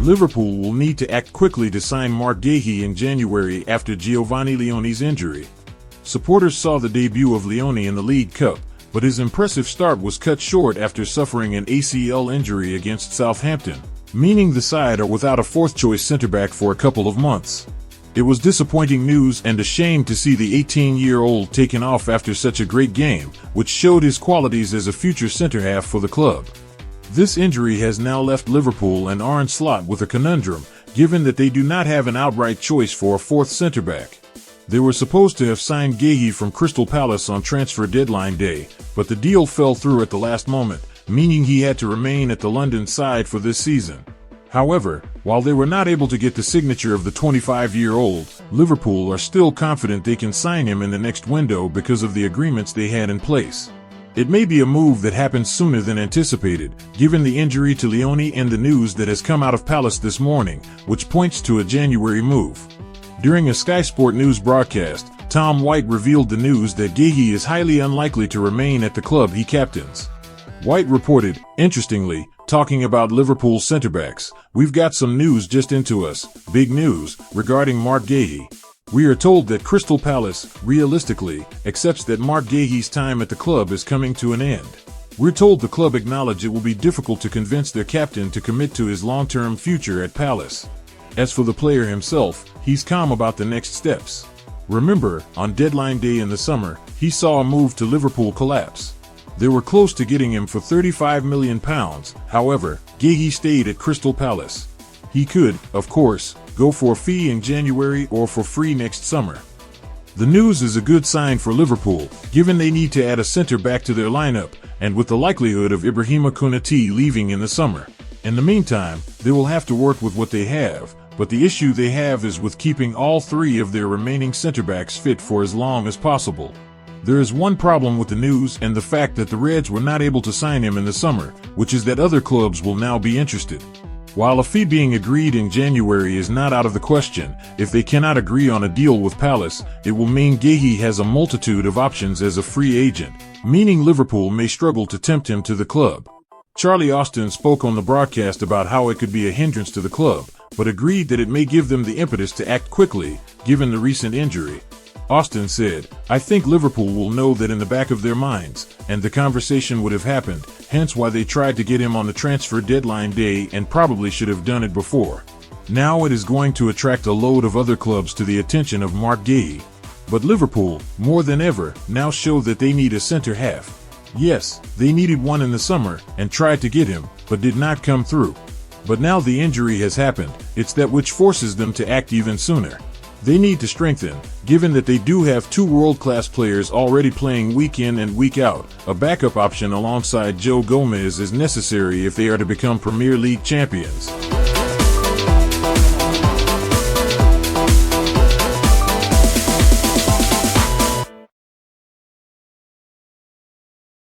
Liverpool will need to act quickly to sign Marc Guehi in January after Giovanni Leoni's injury. Supporters saw the debut of Leoni in the League Cup, but his impressive start was cut short after suffering an ACL injury against Southampton, meaning the side are without a fourth-choice centre-back for a couple of months. It was disappointing news and a shame to see the 18-year-old taken off after such a great game, which showed his qualities as a future centre-half for the club. This injury has now left Liverpool and Arne Slot with a conundrum, given that they do not have an outright choice for a fourth centre-back. They were supposed to have signed Guehi from Crystal Palace on transfer deadline day, but the deal fell through at the last moment, meaning he had to remain at the London side for this season. However, while they were not able to get the signature of the 25-year-old, Liverpool are still confident they can sign him in the next window because of the agreements they had in place. It may be a move that happens sooner than anticipated, given the injury to Leoni and the news that has come out of Palace this morning, which points to a January move. During a Sky Sport News broadcast, Tom White revealed the news that Guehi is highly unlikely to remain at the club he captains. White reported, interestingly, talking about Liverpool centre-backs, "We've got some news just into us, big news, regarding Marc Guehi. We are told that Crystal Palace, realistically, accepts that Marc Guehi's time at the club is coming to an end. We're told the club acknowledge it will be difficult to convince their captain to commit to his long-term future at Palace. As for the player himself, he's calm about the next steps. Remember, on deadline day in the summer, he saw a move to Liverpool collapse. They were close to getting him for £35 million, however, Guehi stayed at Crystal Palace. He could, of course, go for a fee in January or for free next summer. The news is a good sign for Liverpool, given they need to add a centre-back to their lineup, and with the likelihood of Ibrahima Konaté leaving in the summer. In the meantime, they will have to work with what they have, but the issue they have is with keeping all three of their remaining centre-backs fit for as long as possible. There is one problem with the news and the fact that the Reds were not able to sign him in the summer, which is that other clubs will now be interested. While a fee being agreed in January is not out of the question, if they cannot agree on a deal with Palace, it will mean Guehi has a multitude of options as a free agent, meaning Liverpool may struggle to tempt him to the club. Charlie Austin spoke on the broadcast about how it could be a hindrance to the club, but agreed that it may give them the impetus to act quickly, given the recent injury. Austin said, "I think Liverpool will know that in the back of their minds, and the conversation would have happened, hence why they tried to get him on the transfer deadline day and probably should have done it before. Now it is going to attract a load of other clubs to the attention of Marc Guehi. But Liverpool, more than ever, now show that they need a centre-half. Yes, they needed one in the summer and tried to get him, but did not come through. But now the injury has happened, it's that which forces them to act even sooner. They need to strengthen, given that they do have two world-class players already playing week in and week out. A backup option alongside Joe Gomez is necessary if they are to become Premier League champions."